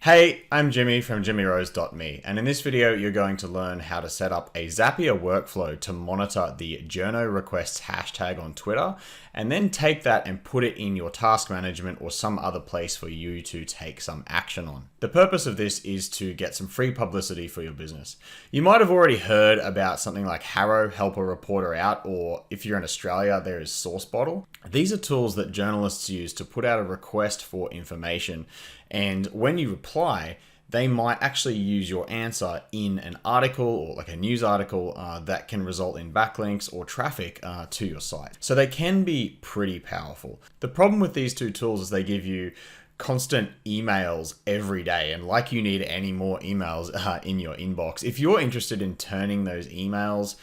Hey, I'm Jimmy from jimmyrose.me, and in this video you're going to learn how to set up a Zapier workflow to monitor the JournoRequest hashtag on Twitter, and then take that and put it in your task management or some other place for you to take some action on. The purpose of this is to get some free publicity for your business. You might have already heard about something like HARO, Help a Reporter Out, or if you're in Australia, there is SourceBottle. These are tools that journalists use to put out a request for information, and when you reply, they might actually use your answer in an article or like a news article that can result in backlinks or traffic to your site. So they can be pretty powerful. The problem with these two tools is they give you constant emails every day, and like you need any more emails in your inbox. If you're interested in turning those emails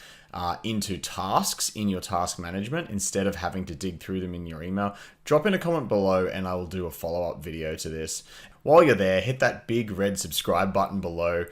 into tasks in your task management instead of having to dig through them in your email, drop in a comment below and I will do a follow-up video to this. While you're there, hit that big red subscribe button below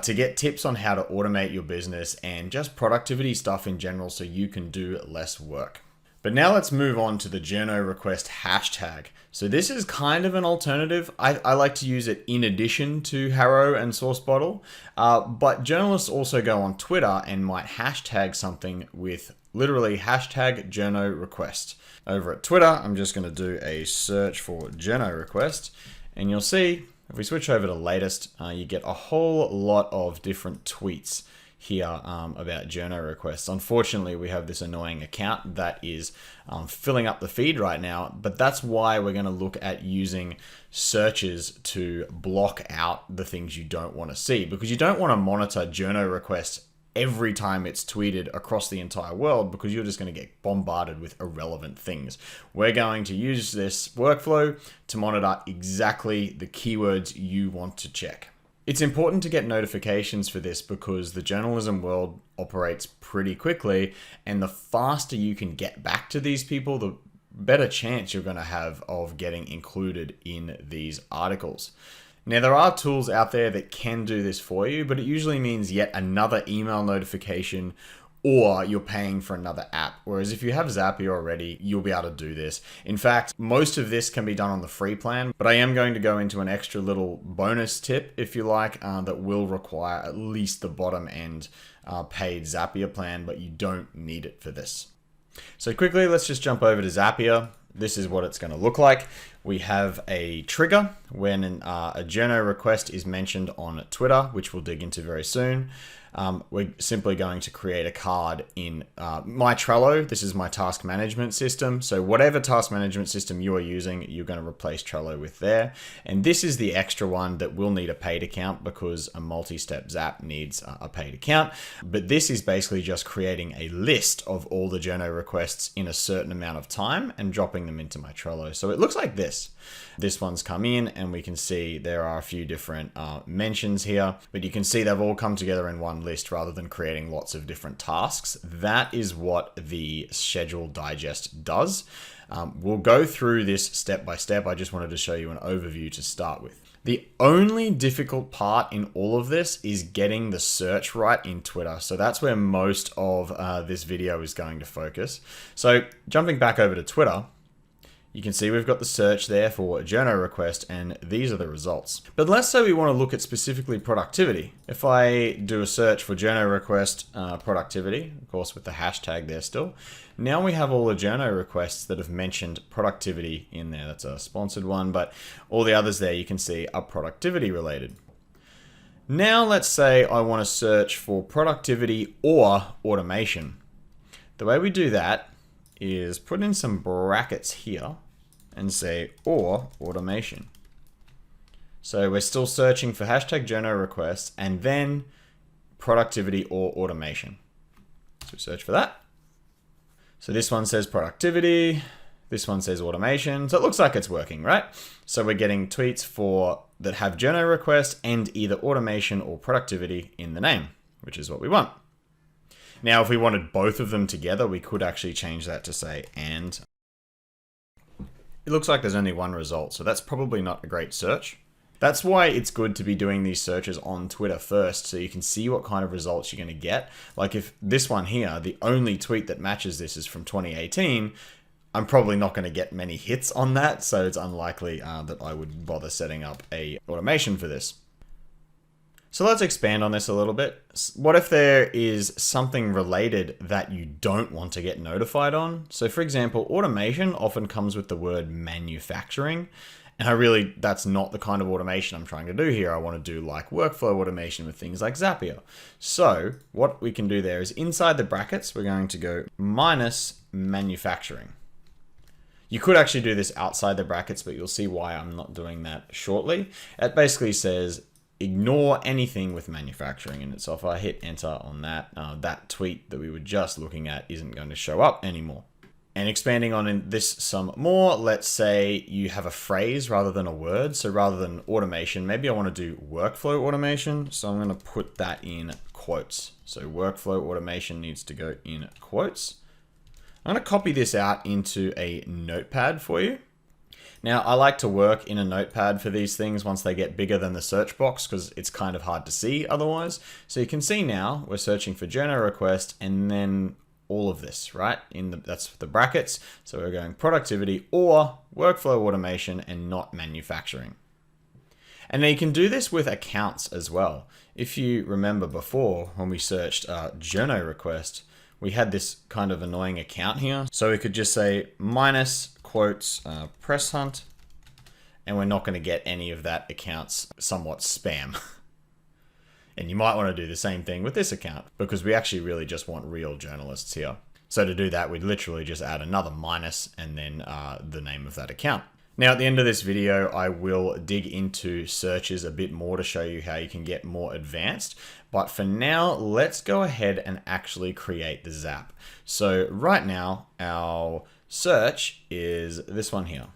to get tips on how to automate your business and just productivity stuff in general so you can do less work. But now let's move on to the JournoRequest hashtag. So this is kind of an alternative. I like to use it in addition to HARO and SourceBottle, but journalists also go on Twitter and might hashtag something with literally hashtag JournoRequest. Over at Twitter, I'm just going to do a search for JournoRequest, and you'll see if we switch over to latest, you get a whole lot of different tweets here about JournoRequests. Unfortunately, we have this annoying account that is filling up the feed right now, but that's why we're going to look at using searches to block out the things you don't want to see, because you don't want to monitor JournoRequests every time it's tweeted across the entire world, because you're just going to get bombarded with irrelevant things. We're going to use this workflow to monitor exactly the keywords you want to check. It's important to get notifications for this because the journalism world operates pretty quickly, and the faster you can get back to these people, the better chance you're going to have of getting included in these articles. Now, there are tools out there that can do this for you, but it usually means yet another email notification or you're paying for another app. Whereas if you have Zapier already, you'll be able to do this. In fact, most of this can be done on the free plan, but I am going to go into an extra little bonus tip, if you like, that will require at least the bottom end paid Zapier plan, but you don't need it for this. So quickly, let's just jump over to Zapier. This is what it's going to look like. We have a trigger when a JournoRequest is mentioned on Twitter, which we'll dig into very soon. We're simply going to create a card in my Trello. This is my task management system. So whatever task management system you are using, you're going to replace Trello with there. And this is the extra one that will need a paid account because a multi-step Zap needs a paid account. But this is basically just creating a list of all the JournoRequests in a certain amount of time and dropping them into my Trello. So it looks like this. This one's come in and we can see there are a few different mentions here, but you can see they've all come together in one list rather than creating lots of different tasks. That is what the schedule digest does. We'll go through this step by step. I just wanted to show you an overview to start with. The only difficult part in all of this is getting the search right in Twitter. So that's where most of this video is going to focus. So jumping back over to Twitter, you can see we've got the search there for JournoRequest, and these are the results. But let's say we want to look at specifically productivity. If I do a search for JournoRequest productivity, of course with the hashtag there still, now we have all the JournoRequests that have mentioned productivity in there. That's a sponsored one, but all the others there you can see are productivity related. Now let's say I want to search for productivity or automation. The way we do that is put in some brackets here and say or automation. So we're still searching for hashtag JournoRequest and then productivity or automation. So we search for that. So this one says productivity, this one says automation. So it looks like it's working, right? So we're getting tweets that have JournoRequest and either automation or productivity in the name, which is what we want. Now, if we wanted both of them together, we could actually change that to say and. It looks like there's only one result, so that's probably not a great search. That's why it's good to be doing these searches on Twitter first, so you can see what kind of results you're going to get. Like if this one here, the only tweet that matches this is from 2018, I'm probably not going to get many hits on that, so it's unlikely that I would bother setting up a automation for this. So let's expand on this a little bit. What if there is something related that you don't want to get notified on? So for example, automation often comes with the word manufacturing. And that's not the kind of automation I'm trying to do here. I want to do like workflow automation with things like Zapier. So what we can do there is inside the brackets, we're going to go minus manufacturing. You could actually do this outside the brackets, but you'll see why I'm not doing that shortly. It basically says ignore anything with manufacturing in it. So if I hit enter on that, that tweet that we were just looking at isn't going to show up anymore. And expanding on this some more, let's say you have a phrase rather than a word. So rather than automation, maybe I want to do workflow automation. So I'm going to put that in quotes. So workflow automation needs to go in quotes. I'm going to copy this out into a notepad for you. Now, I like to work in a notepad for these things once they get bigger than the search box because it's kind of hard to see otherwise. So you can see now we're searching for JournoRequest and then all of this, right? That's the brackets. So we're going productivity or workflow automation and not manufacturing. And now you can do this with accounts as well. If you remember before when we searched JournoRequest, we had this kind of annoying account here. So we could just say minus quotes press hunt, and we're not going to get any of that account's somewhat spam. And you might want to do the same thing with this account because we actually really just want real journalists here. So to do that, we'd literally just add another minus and then the name of that account. Now at the end of this video, I will dig into searches a bit more to show you how you can get more advanced. But for now, let's go ahead and actually create the Zap. So right now, our search is this one here.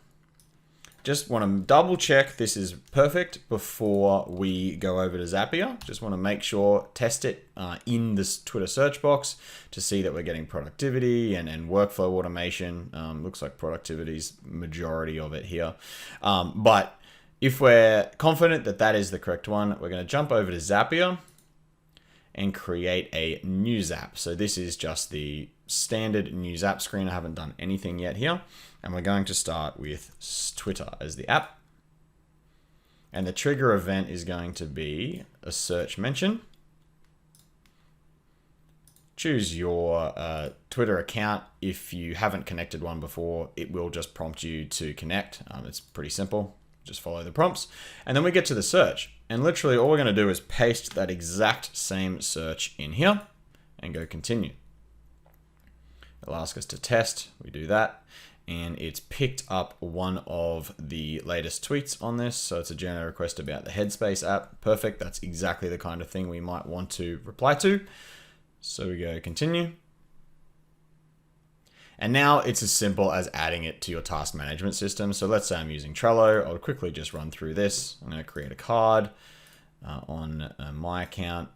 Just want to double check this is perfect before we go over to Zapier. Just want to make sure, test it in this Twitter search box to see that we're getting productivity and workflow automation. Looks like productivity's majority of it here. But if we're confident that that is the correct one, we're going to jump over to Zapier and create a new Zap. So this is just the standard new Zap screen. I haven't done anything yet here. And we're going to start with Twitter as the app. And the trigger event is going to be a search mention. Choose your Twitter account. If you haven't connected one before, it will just prompt you to connect. It's pretty simple. Just follow the prompts. And then we get to the search. And literally all we're going to do is paste that exact same search in here and go continue. It'll ask us to test. We do that. And it's picked up one of the latest tweets on this. So it's a JournoRequest about the Headspace app. Perfect. That's exactly the kind of thing we might want to reply to. So we go continue. And now it's as simple as adding it to your task management system. So let's say I'm using Trello. I'll quickly just run through this. I'm going to create a card on my account.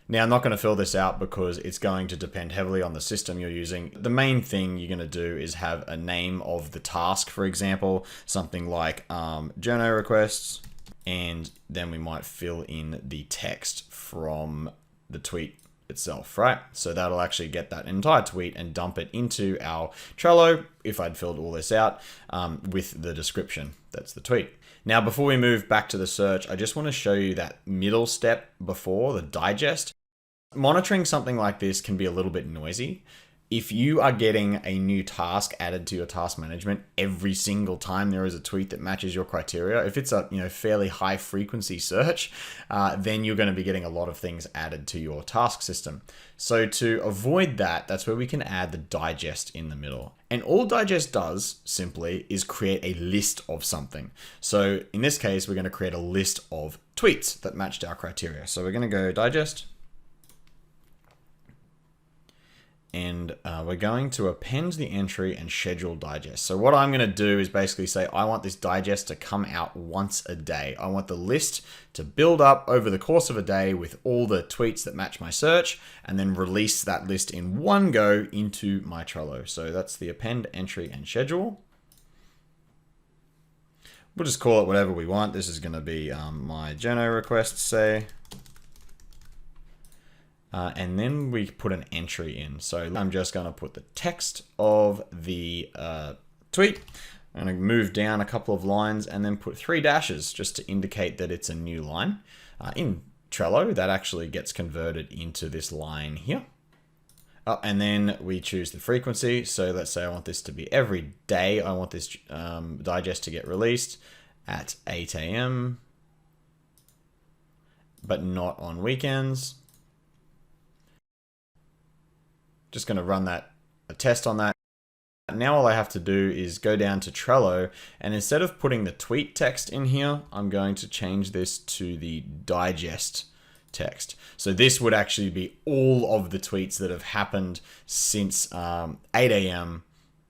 Now, I'm not going to fill this out because it's going to depend heavily on the system you're using. The main thing you're going to do is have a name of the task, for example, something like JournoRequests, and then we might fill in the text from the tweet itself, right? So that'll actually get that entire tweet and dump it into our Trello, if I'd filled all this out, with the description. That's the tweet. Now, before we move back to the search, I just want to show you that middle step before, the digest. Monitoring something like this can be a little bit noisy. If you are getting a new task added to your task management every single time there is a tweet that matches your criteria, if it's a fairly high frequency search, then you're going to be getting a lot of things added to your task system. So to avoid that, that's where we can add the digest in the middle. And all digest does simply is create a list of something. So in this case, we're going to create a list of tweets that matched our criteria. So we're going to go digest. And we're going to append the entry and schedule digest. So what I'm going to do is basically say, I want this digest to come out once a day. I want the list to build up over the course of a day with all the tweets that match my search, and then release that list in one go into my Trello. So that's the append, entry, and schedule. We'll just call it whatever we want. This is going to be my JournoRequest, say. and then we put an entry in. So I'm just going to put the text of the tweet. I'm going to move down a couple of lines and then put 3 dashes just to indicate that it's a new line. In Trello, that actually gets converted into this line here. And then we choose the frequency. So let's say I want this to be every day. I want this digest to get released at 8 a.m., but not on weekends. Just going to run a test on that. Now all I have to do is go down to Trello, and instead of putting the tweet text in here, I'm going to change this to the digest text. So this would actually be all of the tweets that have happened since 8 a.m.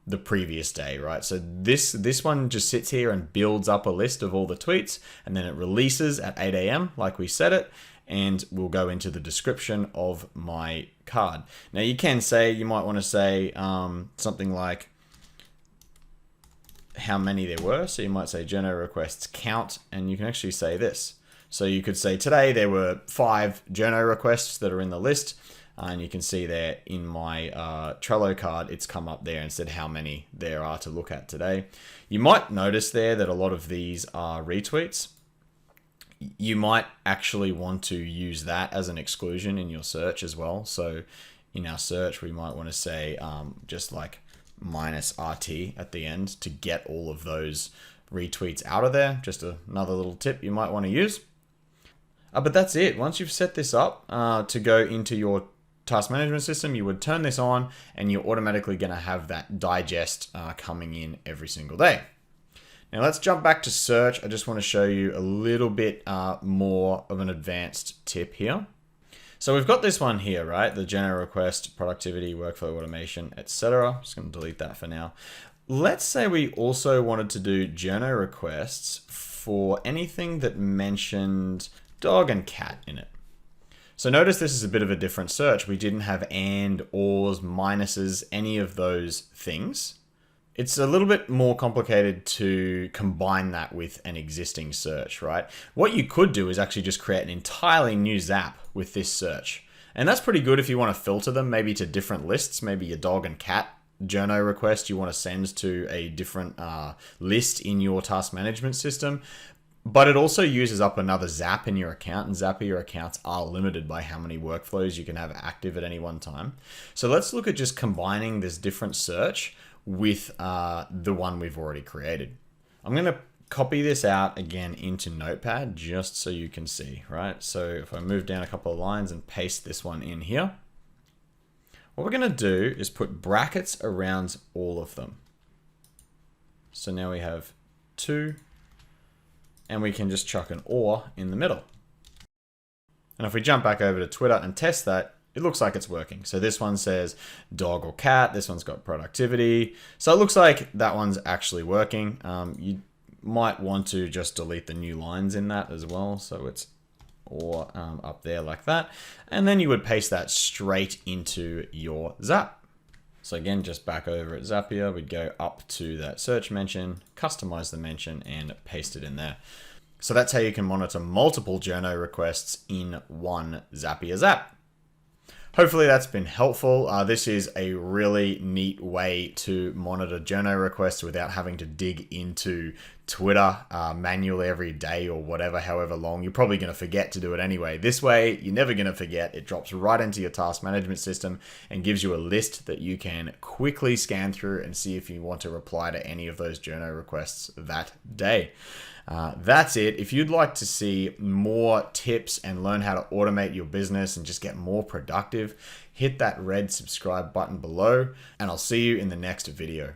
the previous day, right? So this one just sits here and builds up a list of all the tweets, and then it releases at 8 a.m. like we set it, and we'll go into the description of my card. Now you might want to say something like how many there were. So you might say JournoRequests count, and you can actually say this. So you could say today there were 5 JournoRequests that are in the list, and you can see there in my Trello card, it's come up there and said how many there are to look at today. You might notice there that a lot of these are retweets. You might actually want to use that as an exclusion in your search as well. So in our search, we might want to say just like -RT at the end to get all of those retweets out of there. Just another little tip you might want to use. But that's it. Once you've set this up to go into your task management system, you would turn this on and you're automatically going to have that digest coming in every single day. Now let's jump back to search. I just want to show you a little bit more of an advanced tip here. So we've got this one here, right? The JournoRequest, productivity, workflow automation, etc. Just going to delete that for now. Let's say we also wanted to do JournoRequests for anything that mentioned dog and cat in it. So notice this is a bit of a different search. We didn't have and, ors, minuses, any of those things. It's a little bit more complicated to combine that with an existing search, right? What you could do is actually just create an entirely new Zap with this search. And that's pretty good if you want to filter them maybe to different lists, maybe your dog and cat JournoRequest you want to send to a different list in your task management system. But it also uses up another Zap in your account, and Zapier accounts are limited by how many workflows you can have active at any one time. So let's look at just combining this different search with the one we've already created. I'm going to copy this out again into Notepad just so you can see, right? So if I move down a couple of lines and paste this one in here, what we're going to do is put brackets around all of them. So now we have 2, and we can just chuck an or in the middle. And if we jump back over to Twitter and test that, it looks like it's working. So this one says dog or cat. This one's got productivity. So it looks like that one's actually working. You might want to just delete the new lines in that as well. So it's or up there like that. And then you would paste that straight into your Zap. So again, just back over at Zapier, we'd go up to that search mention, customize the mention, and paste it in there. So that's how you can monitor multiple JournoRequests in one Zapier Zap. Hopefully that's been helpful. This is a really neat way to monitor JournoRequests without having to dig into Twitter manually every day or whatever, however long. You're probably going to forget to do it anyway. This way, you're never going to forget. It drops right into your task management system and gives you a list that you can quickly scan through and see if you want to reply to any of those JournoRequests that day. That's it. If you'd like to see more tips and learn how to automate your business and just get more productive, hit that red subscribe button below, and I'll see you in the next video.